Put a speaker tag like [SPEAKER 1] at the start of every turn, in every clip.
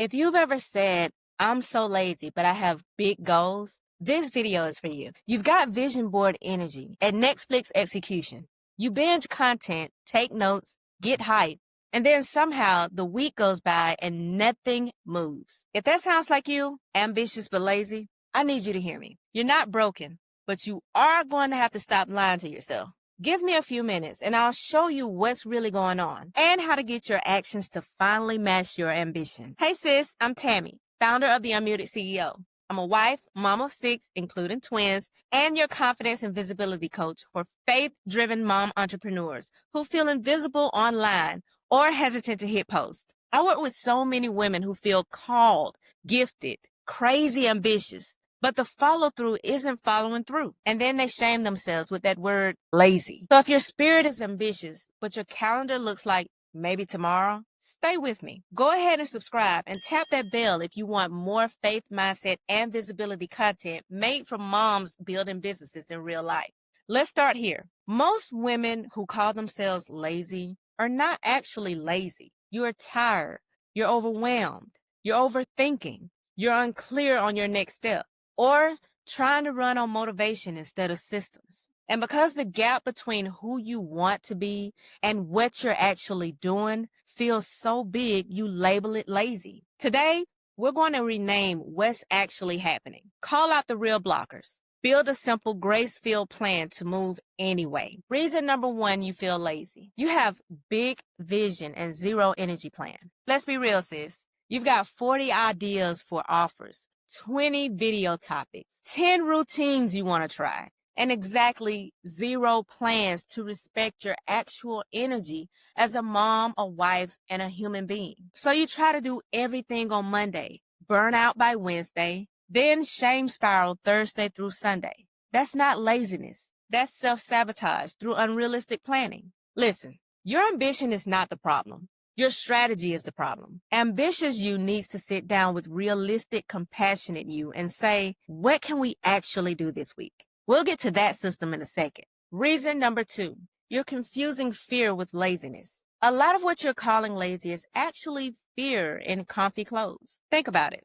[SPEAKER 1] If you've ever said, I'm so lazy, but I have big goals, this video is for you. You've got vision board energy and Netflix execution. You binge content, take notes, get hype, and then somehow the week goes by and nothing moves. If that sounds like you, ambitious but lazy, I need you to hear me. You're not broken, but you are going to have to stop lying to yourself. Give me a few minutes and I'll show you what's really going on and how to get your actions to finally match your ambition. Hey sis, I'm Tammy, founder of the Unmuted CEO. I'm a wife, mom of 6, including twins, and your confidence and visibility coach for faith-driven mom entrepreneurs who feel invisible online or hesitant to hit post. I work with so many women who feel called, gifted, crazy ambitious, but the follow-through isn't following through. And then they shame themselves with that word lazy. So if your spirit is ambitious, but your calendar looks like maybe tomorrow, stay with me. Go ahead and subscribe and tap that bell if you want more faith, mindset, and visibility content made from moms building businesses in real life. Let's start here. Most women who call themselves lazy are not actually lazy. You're tired. You're overwhelmed. You're overthinking. You're unclear on your next step, or trying to run on motivation instead of systems. And because the gap between who you want to be and what you're actually doing feels so big, you label it lazy. Today, we're going to rename what's actually happening. Call out the real blockers. Build a simple, grace-filled plan to move anyway. Reason number 1, you feel lazy. You have big vision and zero energy plan. Let's be real, sis. You've got 40 ideas for offers, 20 video topics, 10 routines you want to try, and exactly 0 plans to respect your actual energy as a mom, a wife, and a human being. So you try to do everything on Monday, burn out by Wednesday, then shame spiral Thursday through Sunday. That's not laziness. That's self-sabotage through unrealistic planning. Listen, your ambition is not the problem. Your strategy is the problem. Ambitious you needs to sit down with realistic, compassionate you and say, what can we actually do this week? We'll get to that system in a second. Reason number 2, you're confusing fear with laziness. A lot of what you're calling lazy is actually fear in comfy clothes. Think about it.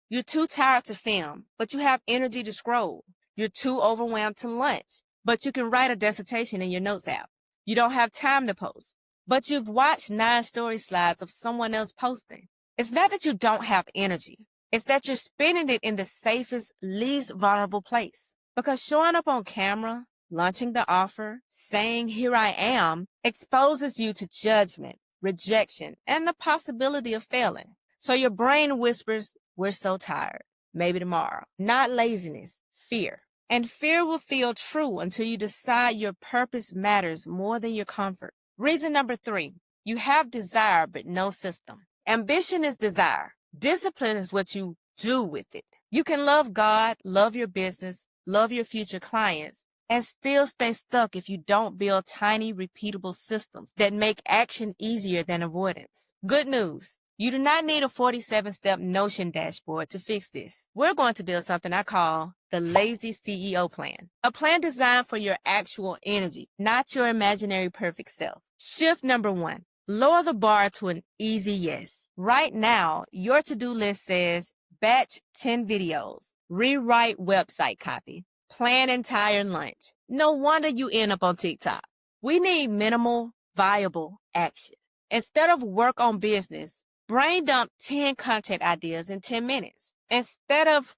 [SPEAKER 1] You're too tired to film, but you have energy to scroll. You're too overwhelmed to lunch, but you can write a dissertation in your notes app. You don't have time to post, but you've watched 9 story slides of someone else posting. It's not that you don't have energy. It's that you're spending it in the safest, least vulnerable place. Because showing up on camera, launching the offer, saying, here I am, exposes you to judgment, rejection, and the possibility of failing. So your brain whispers, we're so tired. Maybe tomorrow. Not laziness, fear. And fear will feel true until you decide your purpose matters more than your comfort. Reason number 3, you have desire but no system. Ambition is desire. Discipline is what you do with it. You can love God, love your business, love your future clients, and still stay stuck if you don't build tiny, repeatable systems that make action easier than avoidance. Good news. You do not need a 47-step Notion dashboard to fix this. We're going to build something I call the Lazy CEO plan. A plan designed for your actual energy, not your imaginary perfect self. Shift number 1, lower the bar to an easy yes. Right now, your to-do list says batch 10 videos, rewrite website copy, plan entire lunch. No wonder you end up on TikTok. We need minimal, viable action. Instead of work on business, brain dump 10 content ideas in 10 minutes. Instead of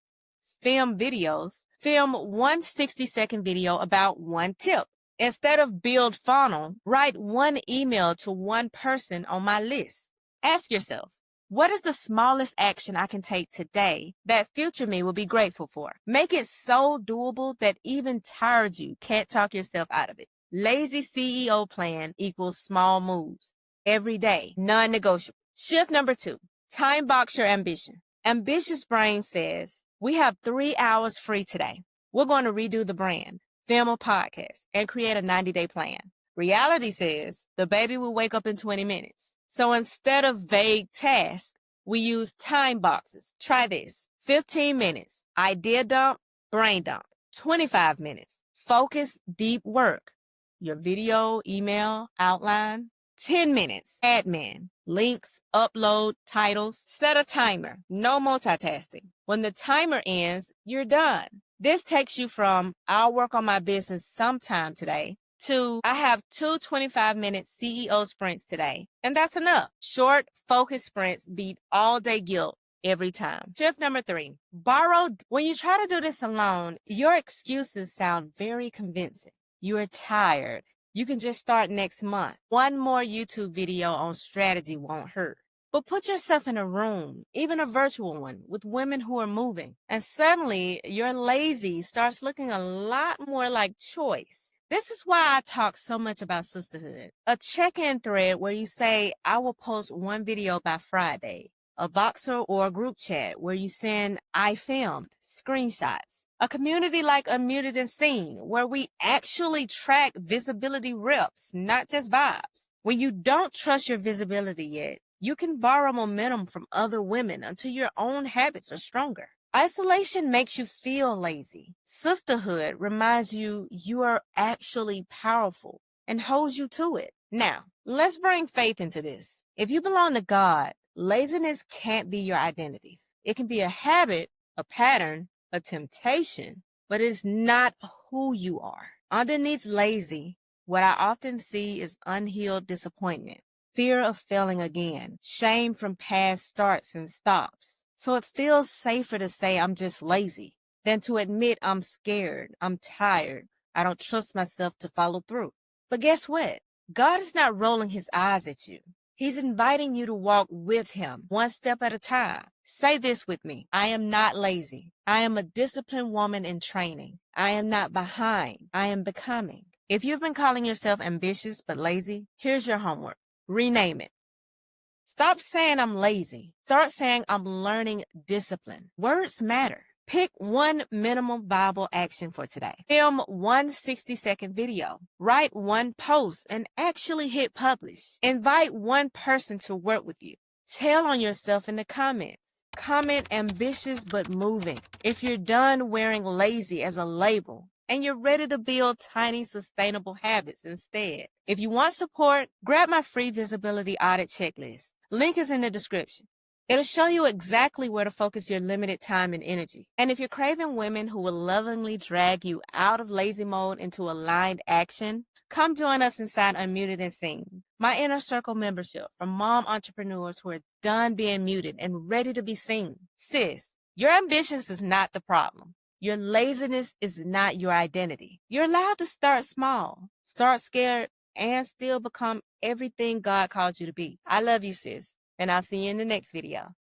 [SPEAKER 1] film videos, film one 60-second video about one tip. Instead of build funnel, write one email to one person on my list. Ask yourself, what is the smallest action I can take today that future me will be grateful for? Make it so doable that even tired you can't talk yourself out of it. Lazy CEO plan equals small moves. Every day, non-negotiable. Shift number 2, time box your ambition. Ambitious brain says, we have 3 hours free today. We're going to redo the brand, film a podcast, and create a 90-day plan. Reality says the baby will wake up in 20 minutes. So instead of vague tasks, we use time boxes. Try this. 15 minutes, idea dump, brain dump. 25 minutes, focus, deep work. Your video, email, outline. 10 minutes. Admin. Links, upload, titles. Set a timer. No multitasking. When the timer ends, you're done. This takes you from, I'll work on my business sometime today, to, I have two 25-minute CEO sprints today. And that's enough. Short, focused sprints beat all-day guilt every time. Tip number 3, borrow. When you try to do this alone, your excuses sound very convincing. You are tired. You can just start next month. One more YouTube video on strategy won't hurt. But put yourself in a room, even a virtual one, with women who are moving. And suddenly, your lazy starts looking a lot more like choice. This is why I talk so much about sisterhood. A check-in thread where you say, I will post one video by Friday. A Boxer or a group chat where you send, I filmed, screenshots. A community like Unmuted and Seen, where we actually track visibility reps, not just vibes. When you don't trust your visibility yet, you can borrow momentum from other women until your own habits are stronger. Isolation makes you feel lazy. Sisterhood reminds you you are actually powerful and holds you to it. Now, let's bring faith into this. If you belong to God, laziness can't be your identity. It can be a habit, a pattern, a temptation, but it's not who you are. Underneath lazy, what I often see is unhealed disappointment, fear of failing again, shame from past starts and stops. So it feels safer to say I'm just lazy than to admit I'm scared, I'm tired, I don't trust myself to follow through. But guess what? God is not rolling his eyes at you. He's inviting you to walk with him, one step at a time. Say this with me. I am not lazy. I am a disciplined woman in training. I am not behind. I am becoming. If you've been calling yourself ambitious but lazy, here's your homework. Rename it. Stop saying I'm lazy. Start saying I'm learning discipline. Words matter. Pick one minimum Bible action for today. Film one 60-second video. Write one post and actually hit publish. Invite one person to work with you. Tell on yourself in the comments. Comment ambitious but moving. If you're done wearing lazy as a label and you're ready to build tiny sustainable habits instead. If you want support, grab my free visibility audit checklist. Link is in the description. It'll show you exactly where to focus your limited time and energy. And if you're craving women who will lovingly drag you out of lazy mode into aligned action, come join us inside Unmuted and Seen, my inner circle membership for mom entrepreneurs who are done being muted and ready to be seen. Sis, your ambitions is not the problem. Your laziness is not your identity. You're allowed to start small, start scared, and still become everything God called you to be. I love you, sis. And I'll see you in the next video.